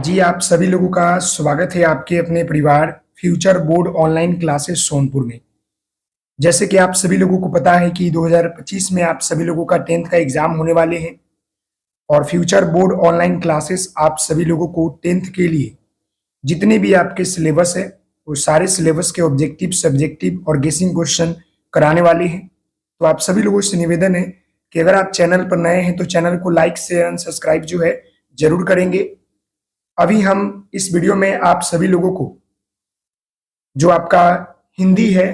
जी, आप सभी लोगों का स्वागत है आपके अपने परिवार future board online classes Sonpur में। जैसे कि आप सभी लोगों को पता है कि 2025 में आप सभी लोगों का 10th का एग्जाम होने वाले हैं और फ्यूचर बोर्ड ऑनलाइन क्लासेस आप सभी लोगों को 10th के लिए जितने भी आपके सिलेबस है वो सारे सिलेबस के ऑब्जेक्टिव, सब्जेक्टिव और गेसिंग क्वेश्चन कराने वाले हैं। तो आप सभी लोगों से निवेदन है कि अगर आप चैनल पर नए हैं तो चैनल को लाइक, शेयर एंड सब्सक्राइब जो है जरूर करेंगे। अभी हम इस वीडियो में आप सभी लोगों को जो आपका हिंदी है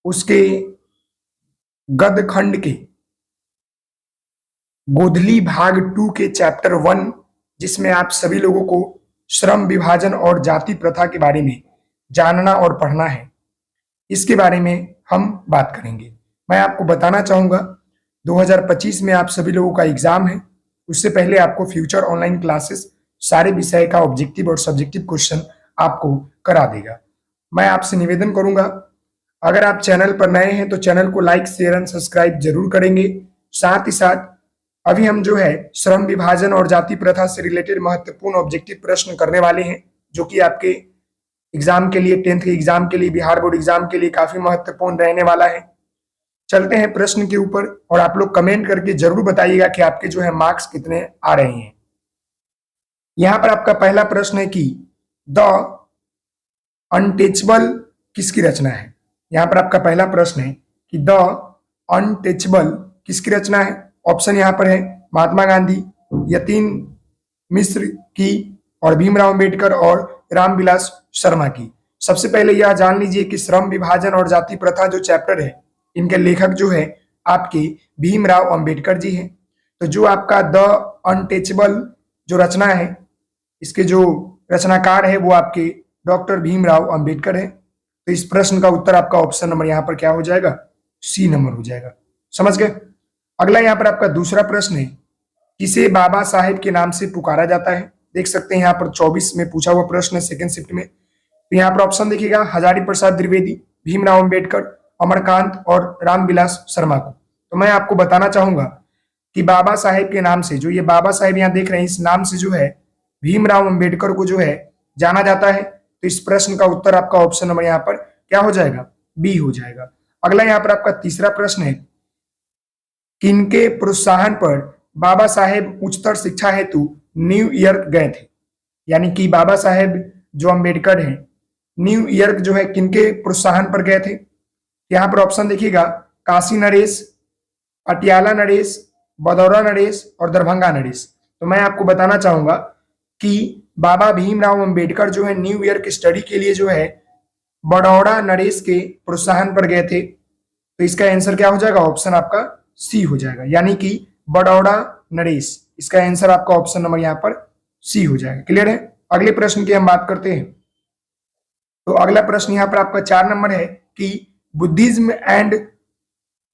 उसके गद्य खंड के गोधली भाग 2 के चैप्टर 1 जिसमें आप सभी लोगों को श्रम विभाजन और जाति प्रथा के बारे में जानना और पढ़ना है, इसके बारे में हम बात करेंगे। मैं आपको बताना चाहूंगा 2025 में आप सभी लोगों का एग्जाम है, उससे पहले आपको फ्यूचर ऑनलाइन क्लासेस सारे विषय का ऑब्जेक्टिव और सब्जेक्टिव क्वेश्चन आपको करा देगा। मैं आपसे निवेदन करूंगा अगर आप चैनल पर नए हैं तो चैनल को लाइक, शेयर एंड सब्सक्राइब जरूर करेंगे। साथ ही साथ अभी हम जो है श्रम विभाजन और जाति प्रथा से रिलेटेड महत्वपूर्ण ऑब्जेक्टिव प्रश्न करने वाले हैं, जो कि आपके एग्जाम के लिए 10th के एग्जाम के लिए, बिहार बोर्ड एग्जाम के लिए काफी महत्वपूर्ण रहने वाला है। चलते हैं प्रश्न के ऊपर और आप लोग कमेंट करके जरूर बताइएगा कि आपके जो है मार्क्स कितने आ रहे हैं। यहां पर आपका पहला प्रश्न है कि द अनटचेबल किसकी रचना है। यहां पर आपका पहला प्रश्न है कि द अनटचेबल किसकी रचना है। ऑप्शन यहां पर है महात्मा गांधी, यतीन मिश्र की और भीमराव अंबेडकर और रामविलास शर्मा की। सबसे पहले यह जान लीजिए कि श्रम विभाजन और जाति प्रथा जो चैप्टर है इनके लेखक जो है आपके भीमराव अंबेडकर जी हैं। तो जो आपका द अनटचेबल जो रचना है, इसके जो रचनाकार है वो आपके डॉक्टर भीमराव अंबेडकर है। तो इस प्रश्न का उत्तर आपका ऑप्शन नंबर यहाँ पर क्या हो जाएगा, सी नंबर हो जाएगा। समझ गए। अगला यहाँ पर आपका दूसरा प्रश्न है किसे बाबा साहेब के नाम से पुकारा जाता है। देख सकते हैं यहाँ पर 24 में पूछा हुआ प्रश्न है सेकंड शिफ्ट में। तो यहाँ पर ऑप्शन देखिएगा हजारी प्रसाद द्विवेदी, भीमराव अंबेडकर, अमरकांत और रामविलास शर्मा को। तो मैं आपको बताना चाहूंगा कि बाबा साहेब के नाम से, जो ये बाबा साहेब यहाँ देख रहे हैं, इस नाम से जो है भीमराव अंबेडकर को जो है जाना जाता है। तो इस प्रश्न का उत्तर आपका ऑप्शन नंबर यहाँ पर क्या हो जाएगा, बी हो जाएगा। अगला यहाँ पर आपका तीसरा प्रश्न है किनके प्रोत्साहन पर बाबा साहेब उच्चतर शिक्षा हेतु न्यूयॉर्क गए थे। यानी कि बाबा साहेब जो अंबेडकर हैं न्यूयॉर्क जो है किनके प्रोत्साहन पर गए थे। यहाँ पर ऑप्शन देखिएगा काशी नरेश, पटियाला नरेश, बड़ौदा नरेश और दरभंगा नरेश। तो मैं आपको बताना चाहूंगा कि बाबा भीमराव अंबेडकर जो है न्यूयॉर्क स्टडी के लिए जो है बड़ौदा नरेश के प्रोत्साहन पर गए थे। तो इसका आंसर क्या हो जाएगा, ऑप्शन आपका सी हो जाएगा, यानी कि बड़ौदा नरेश। इसका आंसर आपका ऑप्शन नंबर यहाँ पर सी हो जाएगा। क्लियर है। अगले प्रश्न की हम बात करते हैं। तो अगला प्रश्न यहाँ पर आपका 4 नंबर है कि बुद्धिज्म एंड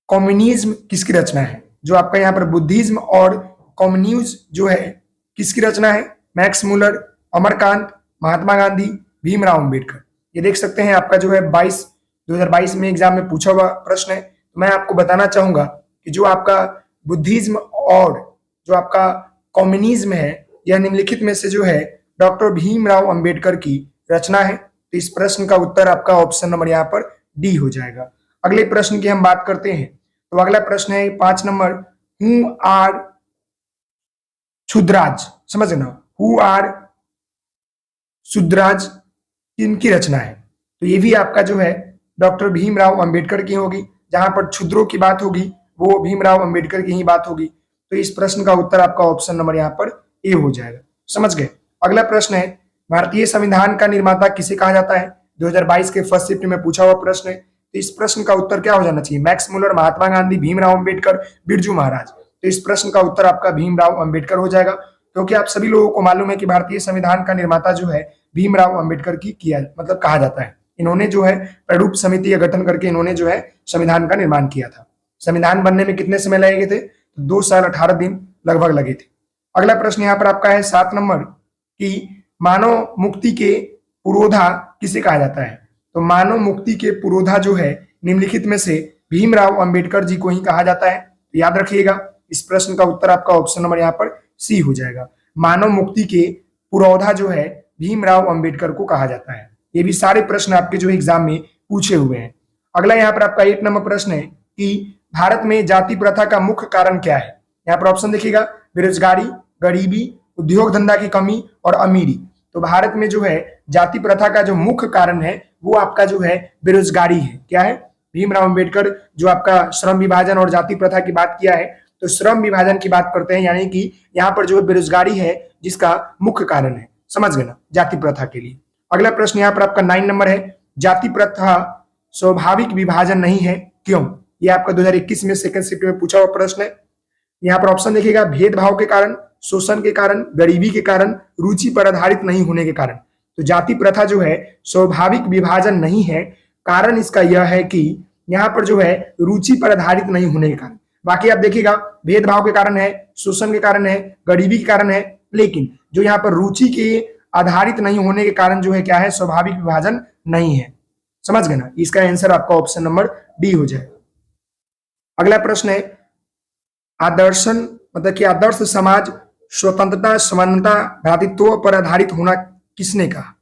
कम्युनिज्म किसकी रचना है। जो आपका यहाँ पर बुद्धिज्म और कम्युनिज्म जो है किसकी रचना है, मैक्स मुलर, अमरकांत, महात्मा गांधी, भीमराव अंबेडकर। ये देख सकते हैं आपका जो है 2022 में एग्जाम में पूछा हुआ प्रश्न है। तो मैं आपको बताना चाहूंगा कि जो आपका बुद्धिज्म और जो आपका कम्युनिज्म है यह निम्नलिखित में से जो है डॉक्टर भीमराव अंबेडकर की रचना है। तो इस प्रश्न का उत्तर आपका ऑप्शन नंबर यहाँ पर डी हो जाएगा। अगले प्रश्न की हम बात करते हैं। तो अगला प्रश्न है 5 नंबर, हु आर क्षुद्राज। समझना, हु आर क्षुद्राज किनकी रचना है। तो ये भी आपका जो है डॉक्टर भीमराव अंबेडकर की होगी। जहां पर क्षुद्रों की बात होगी वो भीमराव अंबेडकर की ही बात होगी। तो इस प्रश्न का उत्तर आपका ऑप्शन नंबर यहाँ पर ए हो जाएगा। समझ गए। अगला प्रश्न है भारतीय संविधान का निर्माता किसे कहा जाता है। 2022 के फर्स्ट शिफ्ट में पूछा हुआ प्रश्न है। तो इस प्रश्न का उत्तर क्या हो जाना चाहिए, मैक्स मुलर, महात्मा गांधी, भीमराव अंबेडकर, बिरजू महाराज। तो इस प्रश्न का उत्तर आपका भीमराव अंबेडकर हो जाएगा, क्योंकि आप सभी लोगों को मालूम है कि भारतीय संविधान का निर्माता जो है भीमराव अंबेडकर की किया मतलब कहा जाता है। इन्होंने जो है प्रारूप समिति का गठन करके इन्होंने जो है संविधान का निर्माण किया था। संविधान बनने में कितने समय लगे थे, 2 साल 18 दिन लगभग लगे थे। अगला प्रश्न यहाँ पर आपका है 7 नंबर कि मानव मुक्ति के पुरोधा किसे कहा जाता है। तो मानव मुक्ति के पुरोधा जो है निम्नलिखित में से भीमराव अंबेडकर जी को ही कहा जाता है। तो याद रखिएगा इस प्रश्न का उत्तर आपका ऑप्शन नंबर यहाँ पर सी हो जाएगा। मानव मुक्ति के पुरौधा जो है भीमराव अंबेडकर को कहा जाता है। ये भी सारे प्रश्न आपके जो एग्जाम में पूछे हुए हैं। अगला यहाँ पर आपका 8 नंबर प्रश्न है कि भारत में जाति प्रथा का मुख्य कारण क्या है। यहाँ पर ऑप्शन देखिएगा, बेरोजगारी, गरीबी, उद्योग धंधा की कमी और अमीरी। तो भारत में जो है जाति प्रथा का जो मुख्य कारण है वो आपका जो है बेरोजगारी है। क्या है? भीमराव अंबेडकर जो आपका श्रम विभाजन और जाति प्रथा की बात किया है, तो श्रम विभाजन की बात करते हैं, यानी कि यहाँ पर जो बेरोजगारी है जिसका मुख्य कारण है। समझ गए ना, जाति प्रथा के लिए। अगला प्रश्न यहाँ पर आपका 9 नंबर है, जाति प्रथा स्वाभाविक विभाजन नहीं है, क्यों? ये आपका 2021 में सेकंड शिफ्ट में पूछा हुआ प्रश्न है। यहाँ पर ऑप्शन देखिएगा, भेदभाव के कारण, शोषण के कारण, गरीबी के कारण, रुचि पर आधारित नहीं होने के कारण। तो जाति प्रथा जो है स्वाभाविक विभाजन नहीं है, कारण इसका यह है कि यहाँ पर जो है रुचि पर आधारित नहीं होने के कारण। बाकी आप देखिएगा, भेदभाव के कारण है, शोषण के कारण है, गरीबी के कारण है, लेकिन जो यहाँ पर रुचि के आधारित नहीं होने के कारण जो है क्या है, स्वाभाविक विभाजन नहीं है। समझ गए ना, इसका आंसर आपका ऑप्शन नंबर डी हो जाएगा। अगला प्रश्न है, आदर्शन मतलब कि आदर्श समाज स्वतंत्रता, समानता, भ्रातृत्व पर आधारित होना किसने कहा?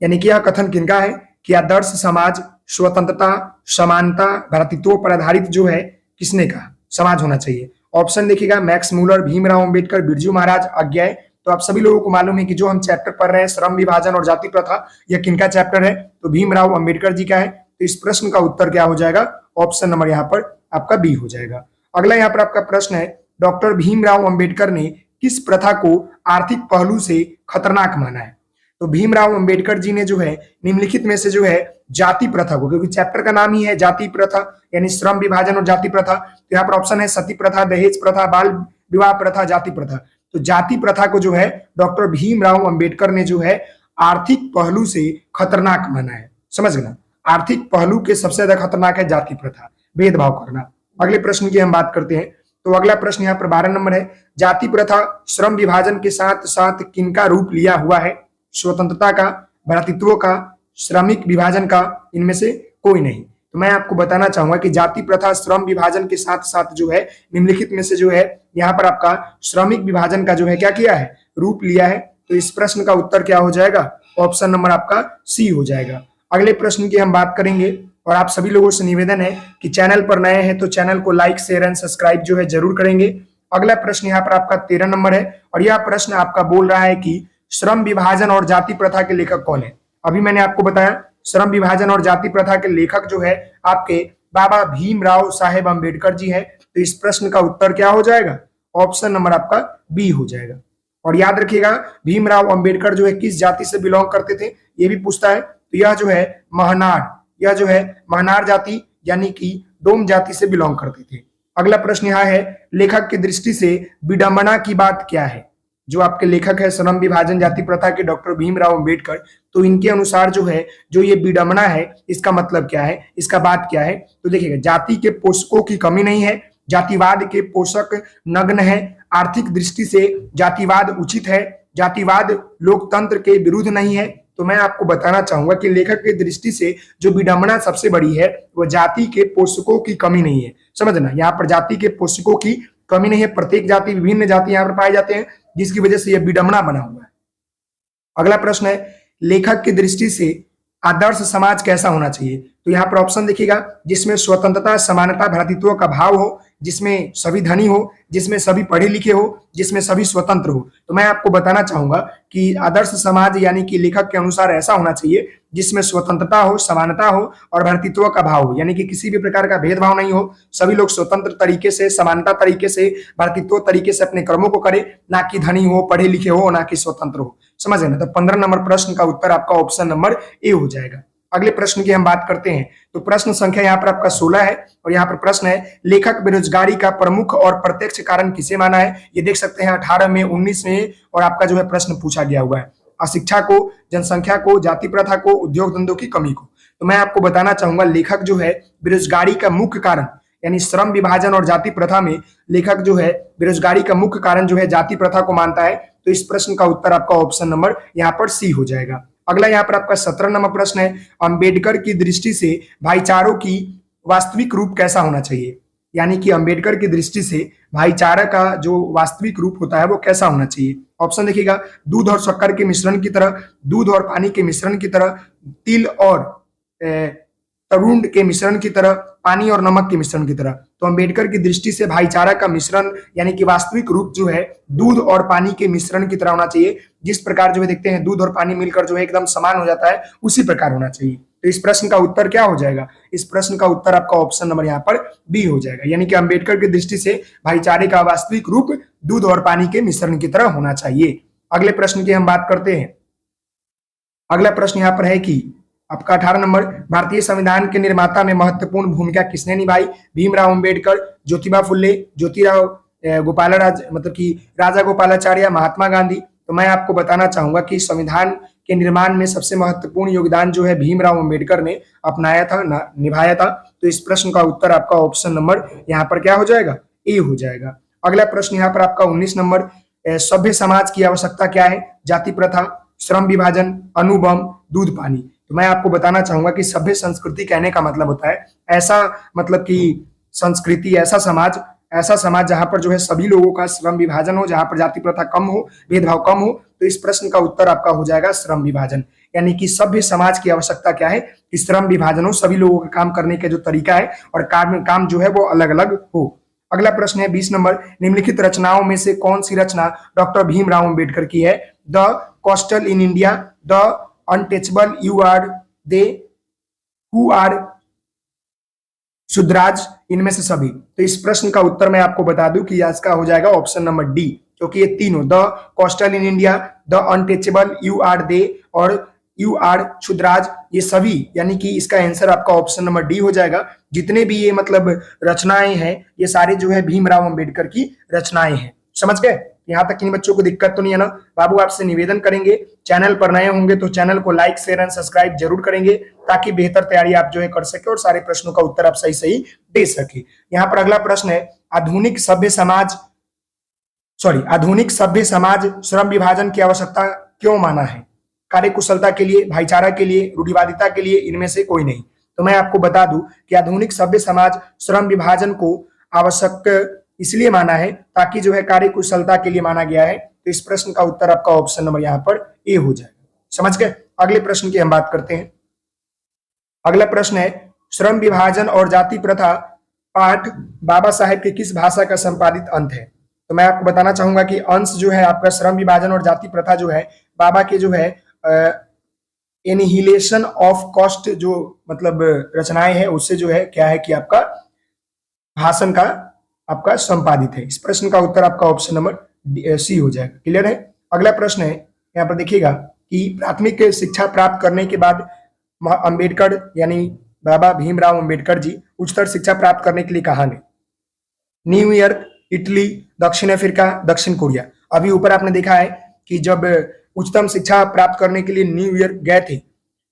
यानी कि यह कथन किनका है कि आदर्श समाज स्वतंत्रता, समानता, भ्रातृत्व पर आधारित जो है किसने कहा समाज होना चाहिए? ऑप्शन देखिएगा, मैक्स मूलर, भीमराव अंबेडकर, बिरजू महाराज, अज्ञाय। तो आप सभी लोगों को मालूम है कि जो हम चैप्टर पढ़ रहे हैं श्रम विभाजन और जाति प्रथा, यह किनका चैप्टर है? तो भीमराव अंबेडकर जी का है। तो इस प्रश्न का उत्तर क्या हो जाएगा? ऑप्शन नंबर यहाँ पर आपका बी हो जाएगा। अगला यहाँ पर आपका प्रश्न है, डॉक्टर भीमराव अंबेडकर ने किस प्रथा को आर्थिक पहलू से खतरनाक माना है? तो भीमराव अंबेडकर जी ने जो है निम्नलिखित में से जो है जाति प्रथा को, क्योंकि चैप्टर का नाम ही है जाति प्रथा यानी श्रम विभाजन और जाति प्रथा, तो यहाँ पर ऑप्शन है सती प्रथा, दहेज प्रथा, बाल विवाह प्रथा, जाति प्रथा। तो जाति प्रथा को जो है डॉक्टर भीमराव अंबेडकर ने जो है आर्थिक पहलू से खतरनाक माना है। समझ गए ना, आर्थिक पहलू के सबसे ज्यादा खतरनाक है जाति प्रथा, भेदभाव करना। अगले प्रश्न की हम बात करते हैं। तो अगला प्रश्न यहाँ पर 12 नंबर है, जाति प्रथा श्रम विभाजन के साथ साथ किनका रूप लिया हुआ है? स्वतंत्रता का, भ्रातृत्व का, श्रमिक विभाजन का, इनमें से कोई नहीं। तो मैं आपको बताना चाहूंगा कि जाति प्रथा श्रम विभाजन के साथ साथ जो है निम्नलिखित में से जो है यहाँ पर आपका श्रमिक विभाजन का जो है क्या किया है, रूप लिया है। तो इस प्रश्न का उत्तर क्या हो जाएगा? ऑप्शन नंबर आपका सी हो जाएगा। अगले प्रश्न की हम बात करेंगे और आप सभी लोगों से निवेदन है कि चैनल पर नए हैं तो चैनल को लाइक, शेयर एंड सब्सक्राइब जो है जरूर करेंगे। अगला प्रश्न यहाँ पर आपका 13 नंबर है और यह प्रश्न आपका बोल रहा है कि श्रम विभाजन और जाति प्रथा के लेखक कौन है? अभी मैंने आपको बताया श्रम विभाजन और जाति प्रथा के लेखक जो है आपके बाबा भीमराव साहेब अंबेडकर जी है। तो इस प्रश्न का उत्तर क्या हो जाएगा? ऑप्शन नंबर आपका बी हो जाएगा। और याद रखिएगा भीमराव अंबेडकर जो है किस जाति से बिलोंग करते थे, ये भी पूछता है। तो यह जो है महनार, यह जो है महनार जाति यानी कि डोम जाति से बिलोंग करते थे। अगला प्रश्न यहाँ है, लेखक की दृष्टि से विडंबना की बात क्या है? जो आपके लेखक है श्रम विभाजन जाति प्रथा के डॉक्टर भीमराव अंबेडकर, तो इनके अनुसार जो है जो ये विडंबना है इसका मतलब क्या है, इसका बात क्या है? तो देखिएगा, जाति के पोषकों की कमी नहीं है, जातिवाद के पोषक नग्न है, आर्थिक दृष्टि से जातिवाद उचित है, जातिवाद लोकतंत्र के विरुद्ध नहीं है। तो मैं आपको बताना चाहूंगा कि लेखक की दृष्टि से जो विडंबना सबसे बड़ी है वो जाति के पोषकों की कमी नहीं है। समझना, यहाँ पर जाति के पोषकों की कमी नहीं है, प्रत्येक जाति, विभिन्न जाति यहाँ पर पाए जाते हैं जिसकी वजह से यह विडंबना बना हुआ है। अगला प्रश्न है, लेखक की दृष्टि से आदर्श समाज कैसा होना चाहिए? तो यहाँ पर ऑप्शन देखिएगा, जिसमें स्वतंत्रता, समानता, भ्रातृत्व का भाव हो, जिसमें सभी धनी हो, जिसमें सभी पढ़े लिखे हो, जिसमें सभी स्वतंत्र हो। तो मैं आपको बताना चाहूंगा कि आदर्श समाज यानी कि लेखक के अनुसार ऐसा होना चाहिए जिसमें स्वतंत्रता हो, समानता हो और भ्रातृत्व का भाव हो, यानी कि किसी भी प्रकार का भेदभाव नहीं हो, सभी लोग स्वतंत्र तरीके से, समानता तरीके से, भ्रातृत्व तरीके से अपने कर्मों को करे, ना कि धनी हो, पढ़े लिखे हो, ना कि स्वतंत्र हो। समझ ना? तो 15 नंबर प्रश्न का उत्तर आपका ऑप्शन नंबर ए हो जाएगा। अगले प्रश्न की हम बात करते हैं। तो प्रश्न संख्या यहाँ पर आपका 16 है और यहाँ पर प्रश्न है, लेखक बेरोजगारी का प्रमुख और प्रत्यक्ष कारण किसे माना है? ये देख सकते हैं 18 में, 19 में और आपका जो है प्रश्न पूछा गया हुआ है। अशिक्षा को, जनसंख्या को, जाति प्रथा को, उद्योग धंधों की कमी को। तो मैं आपको बताना चाहूंगा लेखक जो है बेरोजगारी का मुख्य कारण यानी श्रम विभाजन और जाति प्रथा में लेखक जो है बेरोजगारी का मुख्य कारण जो है जाति प्रथा को मानता है। तो इस प्रश्न का उत्तर आपका ऑप्शन नंबर यहाँ पर सी हो जाएगा। अगला यहाँ पर आपका 17 नंबर प्रश्न है, अंबेडकर की दृष्टि से भाईचारों की वास्तविक रूप कैसा होना चाहिए? यानी कि अंबेडकर की दृष्टि से भाईचारा का जो वास्तविक रूप होता है वो कैसा होना चाहिए? ऑप्शन देखिएगा, दूध और शक्कर के मिश्रण की तरह, दूध और पानी के मिश्रण की तरह, तिल और तरुण के मिश्रण की तरह, पानी और नमक के मिश्रण की तरह। तो अंबेडकर की दृष्टि से भाईचारा का मिश्रण यानी कि वास्तविक रूप जो है दूध और पानी के मिश्रण की तरह होना चाहिए। जिस प्रकार जो है देखते हैं दूध और पानी मिलकर जो है एकदम समान हो जाता है, उसी प्रकार होना चाहिए। तो इस प्रश्न का उत्तर क्या हो जाएगा? इस प्रश्न का उत्तर आपका ऑप्शन नंबर यहाँ पर बी हो जाएगा, यानी कि अंबेडकर की दृष्टि से भाईचारे का वास्तविक रूप दूध और पानी के मिश्रण की तरह होना चाहिए। अगले प्रश्न की हम बात करते हैं। अगला प्रश्न यहाँ पर है कि आपका 18 नंबर, भारतीय संविधान के निर्माता में महत्वपूर्ण भूमिका किसने निभाई? भीमराव अंबेडकर, ज्योतिबा फुल्ले, ज्योतिराव गोपालाचार्य मतलब कि राजा गोपालाचार्य, महात्मा गांधी। तो मैं आपको बताना चाहूंगा कि संविधान के निर्माण में सबसे महत्वपूर्ण योगदान जो है भीमराव अंबेडकर ने अपनाया था, निभाया था। तो इस प्रश्न का उत्तर आपका ऑप्शन नंबर यहाँ पर क्या हो जाएगा? ए हो जाएगा। अगला प्रश्न यहाँ पर आपका 19 नंबर, सभ्य समाज की आवश्यकता क्या है? जाति प्रथा, श्रम विभाजन, अणुबम, दूध पानी। तो मैं आपको बताना चाहूंगा कि सभ्य संस्कृति कहने का मतलब होता है ऐसा मतलब कि संस्कृति, ऐसा समाज जहां पर जो है सभी लोगों का श्रम विभाजन हो, जहां पर जाति प्रथा कम हो, भेदभाव कम हो। तो इस प्रश्न का उत्तर आपका हो जाएगा श्रम विभाजन। यानी कि सभ्य समाज की आवश्यकता क्या है? कि श्रम विभाजन हो, सभी लोगों का काम करने का जो तरीका है और काम जो है वो अलग अलग हो। अगला प्रश्न है 20 नंबर, निम्नलिखित रचनाओं में से कौन सी रचना डॉक्टर भीमराव अंबेडकर की है? The castes in India, the untouchable, you are they, who are, Shudras, इनमें से सभी। तो इस प्रश्न का उत्तर मैं आपको बता दूं कि इसका हो जाएगा ऑप्शन नंबर डी, क्योंकि ये तीनों, the castes in India, the untouchable, you are they और यू आर शुद्राज, ये सभी, यानी कि इसका आंसर आपका ऑप्शन नंबर डी हो जाएगा। जितने भी ये मतलब रचनाएं हैं ये सारे जो है भीमराव अंबेडकर की रचनाएं हैं। समझ गए? यहाँ तक इन बच्चों को दिक्कत तो नहीं है ना? बाबू आपसे निवेदन करेंगे, चैनल पर नए होंगे तो चैनल को लाइक, शेयर एंड सब्सक्राइब जरूर करेंगे, ताकि बेहतर तैयारी आप जो है कर सके और सारे प्रश्नों का उत्तर आप सही सही दे सके। यहाँ पर अगला प्रश्न है, आधुनिक सभ्य समाज श्रम विभाजन की आवश्यकता क्यों माना है? कार्यकुशलता के लिए, भाईचारा के लिए, रूढ़िवादिता के लिए, इनमें से कोई नहीं। तो मैं आपको बता दूं कि आधुनिक सभ्य समाज श्रम विभाजन को आवश्यक इसलिए माना है ताकि जो है कार्यकुशलता के लिए माना गया है। तो इस प्रश्न का उत्तर आपका ऑप्शन नंबर यहाँ पर ए हो जाएगा। समझ गए? अगले प्रश्न की हम बात करते हैं। अगला प्रश्न है, श्रम विभाजन और जाति प्रथा पाठ बाबा साहेब की किस भाषा का संपादित अंत है? तो मैं आपको बताना चाहूंगा कि अंश जो है आपका श्रम विभाजन और जाति प्रथा जो है बाबा के जो है एनिहिलेशन ऑफ कॉस्ट जो मतलब रचनाएं है उससे जो है क्या है कि आपका भाषण का आपका संपादित है। इस प्रश्न का उत्तर आपका ऑप्शन नंबर सी हो जाएगा। क्लियर है? अगला प्रश्न है, यहाँ पर देखिएगा कि प्राथमिक शिक्षा प्राप्त करने के बाद अंबेडकर यानी बाबा भीमराव अंबेडकर जी उच्चतर शिक्षा प्राप्त करने के लिए कहाँ गए? न्यूयॉर्क, इटली, दक्षिण अफ्रीका, दक्षिण कोरिया। अभी ऊपर आपने देखा है कि जब उच्चतम शिक्षा प्राप्त करने के लिए न्यूयॉर्क गए थे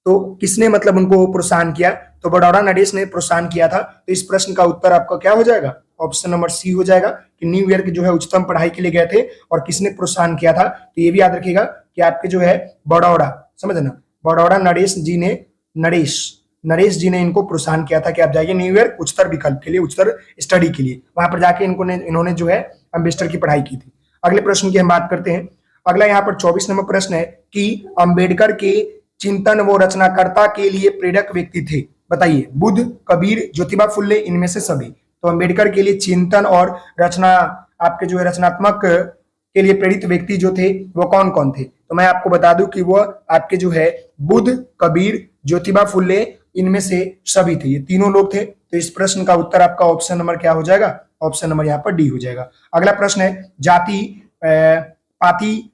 तो किसने मतलब उनको प्रोत्साहन किया? तो बड़ौदा नरेश ने प्रोत्साहन किया था। तो इस प्रश्न का उत्तर आपका क्या हो जाएगा? ऑप्शन नंबर सी हो जाएगा कि न्यूयॉर्क जो है उच्चतम पढ़ाई के लिए गए थे और किसने प्रोत्साहन किया था? तो ये भी याद रखिएगा कि आपके जो है बड़ौदा, समझना, बड़ौदा नरेश जी ने इनको प्रोत्साहन किया था कि आप जाइए न्यूयॉर्क उच्चतर विकल्प के लिए, उच्चतर स्टडी के लिए, वहां पर जाके इन्होंने जो है अम्बेडकर की पढ़ाई की थी। अगले प्रश्न की हम बात करते हैं। अगला यहाँ पर 24 नंबर प्रश्न है कि अम्बेडकर के चिंतन व रचनाकर्ता के लिए प्रेरक व्यक्ति थे, बताइए। बुद्ध, कबीर, ज्योतिबा फुल्ले, इनमें से सभी। तो अम्बेडकर के लिए चिंतन और रचना आपके जो है रचनात्मक के लिए प्रेरित व्यक्ति जो थे वो कौन कौन थे? तो मैं आपको बता दूं कि वो आपके जो है बुद्ध, कबीर, ज्योतिबा फुल्ले, इनमें से सभी थे, ये तीनों लोग थे। तो इस प्रश्न का उत्तर आपका ऑप्शन नंबर क्या हो जाएगा? ऑप्शन नंबर यहाँ पर डी हो जाएगा। अगला प्रश्न है, जाति पाति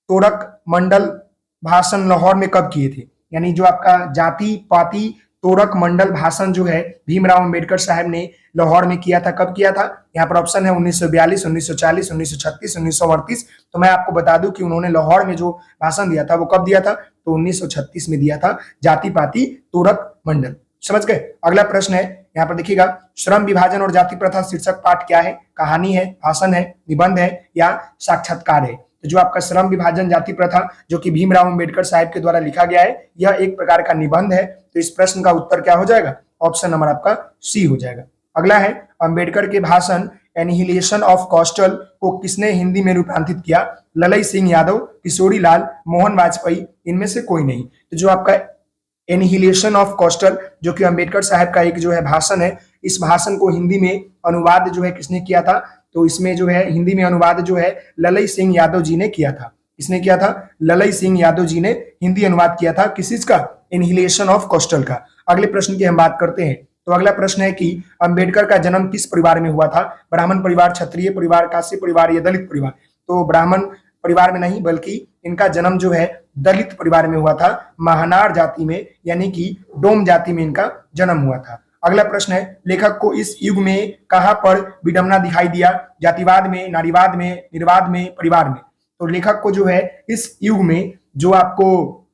तोड़क मंडल भाषण लाहौर में कब किए थे? यानी जो आपका जाति पाति तोड़क मंडल भाषण जो है भीमराव अंबेडकर साहब ने लाहौर में किया था, कब किया था? यहाँ पर ऑप्शन है 1942, 1940, 1936, 1938। तो मैं आपको बता दूं कि उन्होंने लाहौर में जो भाषण दिया था वो कब दिया था? तो 1936 में दिया था, जाति पाति तोड़क मंडल। समझ गए? अगला प्रश्न है, यहाँ पर देखिएगा, श्रम विभाजन और जाति प्रथा शीर्षक पाठ क्या है? कहानी है, भाषण है, निबंध है या साक्षात्कार है? तो जो आपका श्रम विभाजन जाति प्रथा जो कि भीमराव अंबेडकर साहब के द्वारा लिखा गया है, यह एक प्रकार का निबंध है। तो इस प्रश्न का उत्तर क्या हो जाएगा? ऑप्शन नंबर आपका सी हो जाएगा। अगला है, अंबेडकर के भाषण एनिहिलेशन ऑफ कॉस्टल को किसने हिंदी में रूपांतरित किया? ललई सिंह यादव, किशोरी लाल, मोहन वाजपेयी, इनमें से कोई नहीं। तो जो आपका एनिहिलेशन ऑफ कॉस्टल जो कि अंबेडकर साहब का एक जो है भाषण है, इस भाषण को हिंदी में अनुवाद जो है किसने किया था? तो इसमें जो है हिंदी में अनुवाद जो है ललई सिंह यादव जी ने किया था। किसने किया था? ललई सिंह यादव जी ने हिंदी अनुवाद किया था। किस चीज का? एनिहिलेशन ऑफ कॉस्टल का। अगले प्रश्न की हम बात करते हैं। तो अगला प्रश्न है कि अंबेडकर का जन्म किस परिवार में हुआ था? ब्राह्मण परिवार, क्षत्रिय परिवार, काशी परिवार या दलित परिवार? तो ब्राह्मण परिवार में नहीं, बल्कि इनका जन्म जो है दलित परिवार में हुआ था, महानार जाति में, यानी कि डोम जाति में इनका जन्म हुआ था। अगला प्रश्न है, लेखक को इस युग में कहां पर विडंबना दिखाई दिया? जातिवाद में, नारीवाद में, निर्वाद में, परिवार में? तो लेखक को जो है इस युग में जो आपको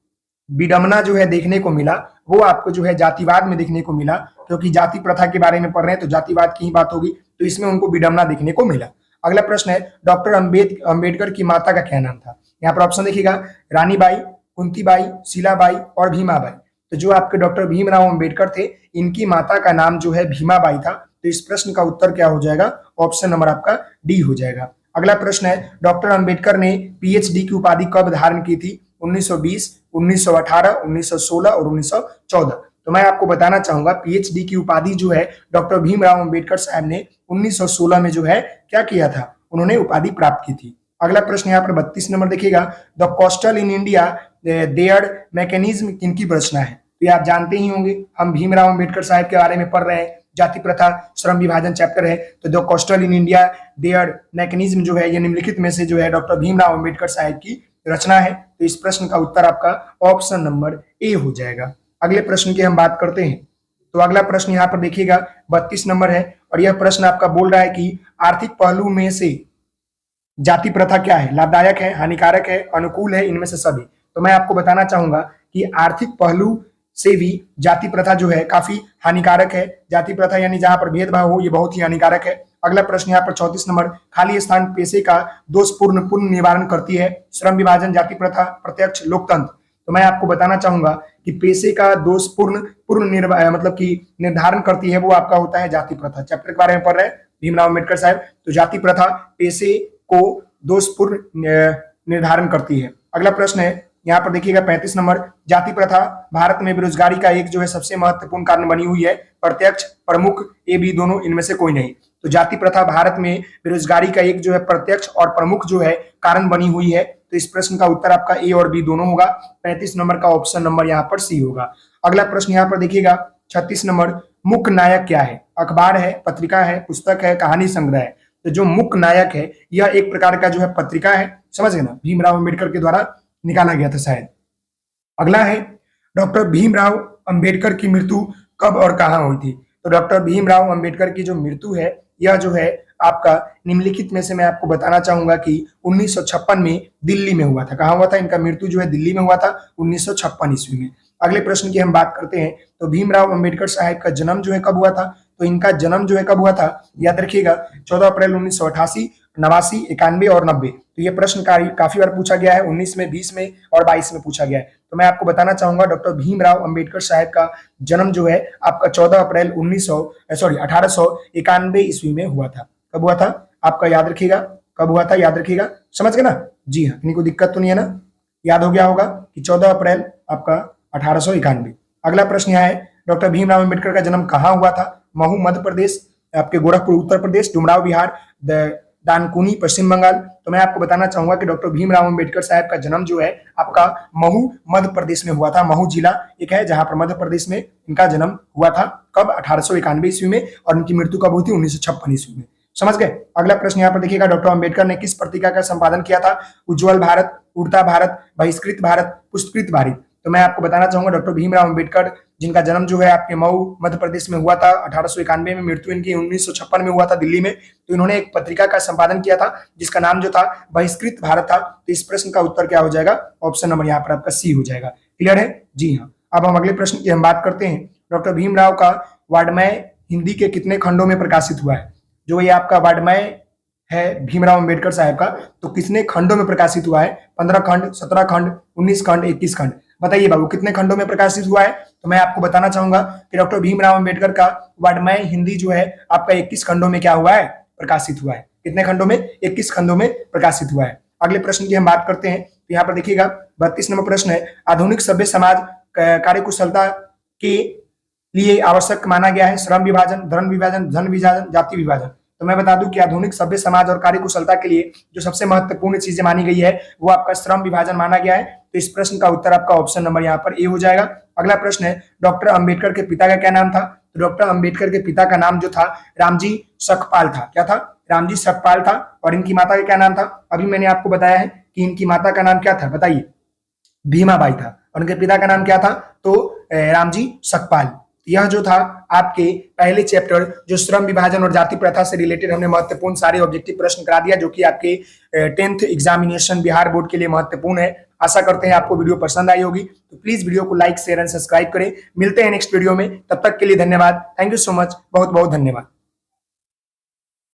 विडंबना जो है देखने को मिला, वो आपको जो है जातिवाद में देखने को मिला, क्योंकि जाति प्रथा के बारे में पढ़ रहे हैं तो जातिवाद की ही बात होगी, तो इसमें उनको विडंबना देखने को मिला। अगला प्रश्न है, डॉक्टर अंबेडकर की माता का क्या नाम था? यहाँ पर ऑप्शन देखिएगा, रानीबाई, कुंतीबाई, शीलाबाई और भीमाबाई। तो जो आपके डॉक्टर भीमराव अंबेडकर थे, इनकी माता का नाम जो है भीमाबाई था। तो इस प्रश्न का उत्तर क्या हो जाएगा? ऑप्शन नंबर आपका डी हो जाएगा। अगला प्रश्न है, डॉक्टर अंबेडकर ने पीएचडी की उपाधि कब धारण की थी? 1920, 1918, 1916 और 1914। तो मैं आपको बताना चाहूंगा, पीएचडी की उपाधि जो है डॉक्टर भीमराव अंबेडकर साहब ने 1916 में जो है क्या किया था? उन्होंने उपाधि प्राप्त की थी। अगला प्रश्न यहाँ पर 32 नंबर देखिएगा, the castes in India their mechanism किनकी रचना है? तो ये आप जानते ही होंगे, हम भीमराव अंबेडकर साहब के बारे में पढ़ रहे हैं, जाति प्रथा श्रम विभाजन चैप्टर है। तो the castes in India their mechanism जो है ये निम्नलिखित में से जो है डॉक्टर भीमराव अंबेडकर साहब की रचना है। तो इस प्रश्न का उत्तर आपका ऑप्शन नंबर ए हो जाएगा। अगले प्रश्न की हम बात करते हैं। तो अगला प्रश्न यहाँ पर देखिएगा 32 नंबर है, और यह प्रश्न आपका बोल रहा है कि आर्थिक पहलू में से जाति प्रथा क्या है? लाभदायक है, हानिकारक है, अनुकूल है, इनमें से सभी? तो मैं आपको बताना चाहूंगा कि आर्थिक पहलू से भी जाति प्रथा जो है काफी हानिकारक है। जाति प्रथा यानी जहां पर भेदभाव हो, ये बहुत ही हानिकारक है। अगला प्रश्न यहाँ पर 34 नंबर, खाली स्थान पेशे का दोषपूर्ण पूर्ण निवारण करती है? श्रम विभाजन, जाति प्रथा, प्रत्यक्ष, लोकतंत्र? तो मैं आपको बताना चाहूंगा कि पेशे का दोषपूर्ण मतलब कि निर्धारण करती है, वो आपका होता है जाति प्रथा। चैप्टर के बारे में पढ़ रहे हैं भीमराव अम्बेडकर साहब। तो जाति प्रथा पेशे को दोषपूर्ण निर्धारण करती है। अगला प्रश्न है यहाँ पर देखिएगा 35 नंबर, जाति प्रथा भारत में बेरोजगारी का एक जो है सबसे महत्वपूर्ण कारण बनी हुई है? प्रत्यक्ष, प्रमुख, ए बी दोनों, इनमें से कोई नहीं? तो जाति प्रथा भारत में बेरोजगारी का एक जो है प्रत्यक्ष और प्रमुख जो है कारण बनी हुई है। तो इस प्रश्न का उत्तर आपका ए और बी दोनों होगा। 35 नंबर का ऑप्शन नंबर यहाँ पर सी होगा। अगला प्रश्न यहाँ पर देखिएगा 36 नंबर, मुख्य नायक क्या है? अखबार है, पत्रिका है, पुस्तक है, कहानी संग्रह है? तो जो मुख्य नायक है यह एक प्रकार का जो है पत्रिका है, समझ गए ना, भीमराव अम्बेडकर के द्वारा निकाला गया था शायद। अगला है, डॉक्टर भीमराव अंबेडकर की मृत्यु कब और कहां हुई थी? तो डॉक्टर भीमराव अंबेडकर की जो मृत्यु है यह जो है आपका निम्नलिखित में से मैं आपको बताना चाहूंगा कि 1956 में दिल्ली में हुआ था। कहां हुआ था? इनका मृत्यु जो है दिल्ली में हुआ था 1956 ईस्वी में। अगले प्रश्न की हम बात करते हैं। तो भीमराव अंबेडकर साहब का जन्म जो है कब हुआ था? तो इनका जन्म जो है कब हुआ था? याद रखिएगा 14 अप्रैल 1988, 89, 91 और 90। तो ये प्रश्न काफी बार पूछा गया है, 19 में, 20 में और 22 में पूछा गया है। तो मैं आपको बताना चाहूंगा डॉक्टर भीमराव अंबेडकर साहब का जन्म जो है आपका 14 अप्रैल 1891 ईस्वी में हुआ था। कब हुआ था आपका? याद रखिएगा कब हुआ था, याद रखिएगा, समझ गए ना? जी हाँ, किसी को दिक्कत तो नहीं है ना? याद हो गया होगा कि 14 अप्रैल आपका 1891। अगला प्रश्न यहाँ है, डॉक्टर भीमराव अंबेडकर का जन्म कहाँ हुआ था? महू मध्य प्रदेश, आपके गोरखपुर उत्तर प्रदेश, डुमराव बिहार, दानकुनी पश्चिम बंगाल? तो मैं आपको बताना चाहूंगा कि डॉक्टर भीमराव अंबेडकर साहब का जन्म जो है आपका महू मध्य प्रदेश में हुआ था। महू जिला एक है जहां पर मध्य प्रदेश में इनका जन्म हुआ था। कब? 1891 ईस्वी में। और इनकी मृत्यु कब हुई थी? 1956 ईस्वी में। समझ गए? अगला प्रश्न यहाँ पर देखिएगा, डॉक्टर अंबेडकर ने किस पत्रिका का संपादन किया था? उज्ज्वल भारत, उड़ता भारत, बहिष्कृत भारत, पुरस्कृत भारत? तो मैं आपको बताना चाहूंगा डॉक्टर भीमराव अंबेडकर जिनका जन्म जो है आपके मऊ मध्य प्रदेश में हुआ था 1891 में, मृत्यु इनकी 1956 में हुआ था दिल्ली में। तो इन्होंने एक पत्रिका का संपादन किया था जिसका नाम जो था बहिष्कृत भारत था। तो इस प्रश्न का उत्तर क्या हो जाएगा? ऑप्शन नंबर यहाँ पर आपका सी हो जाएगा। क्लियर है? जी हाँ। अब हम अगले प्रश्न की हम बात करते हैं। डॉक्टर भीमराव का वाङ्मय हिंदी के कितने खंडों में प्रकाशित हुआ है? जो ये आपका वाङ्मय है भीमराव अंबेडकर साहब का, तो कितने खंडों में प्रकाशित हुआ है? 15 खंड, 17 खंड, 19 खंड, 21 खंड? बताइए बाबू कितने खंडों में प्रकाशित हुआ है? तो मैं आपको बताना चाहूंगा कि डॉक्टर भीमराव अंबेडकर का वाङ्मय हिंदी जो है आपका 21 खंडों में क्या हुआ है? प्रकाशित हुआ है। कितने खंडों में? 21 खंडों में प्रकाशित हुआ है। अगले प्रश्न की हम बात करते हैं, तो यहाँ पर देखिएगा 32 नंबर प्रश्न है, आधुनिक सभ्य समाज कार्यकुशलता के लिए आवश्यक माना गया है श्रम विभाजन, धन विभाजन, धन विभाजन, जाति विभाजन। तो मैं बता दूं कि आधुनिक सभ्य समाज और कार्यकुशलता के लिए जो सबसे महत्वपूर्ण चीजें मानी गई है वो आपका श्रम विभाजन माना गया है। तो इस प्रश्न का उत्तर आपका ऑप्शन नंबर यहाँ पर ए हो जाएगा। अगला प्रश्न है, डॉक्टर अंबेडकर के पिता का क्या नाम था? तो डॉक्टर अंबेडकर के पिता का नाम जो था रामजी सखपाल था। क्या था? रामजी सखपाल था। और इनकी माता का क्या नाम था? अभी मैंने आपको बताया है कि इनकी माता का नाम क्या था, बताइए? भीमाबाई था। और उनके पिता का नाम क्या था? तो रामजी सखपाल। यह जो था आपके पहले चैप्टर जो श्रम विभाजन और जाति प्रथा से रिलेटेड हमने महत्वपूर्ण सारे ऑब्जेक्टिव प्रश्न करा दिया, जो कि आपके 10th एग्जामिनेशन बिहार बोर्ड के लिए महत्वपूर्ण है। आशा करते हैं आपको वीडियो पसंद आई होगी। तो प्लीज वीडियो को लाइक, शेयर एंड सब्सक्राइब करें। मिलते हैं नेक्स्ट वीडियो में, तब तक के लिए धन्यवाद। थैंक यू सो मच, बहुत बहुत धन्यवाद।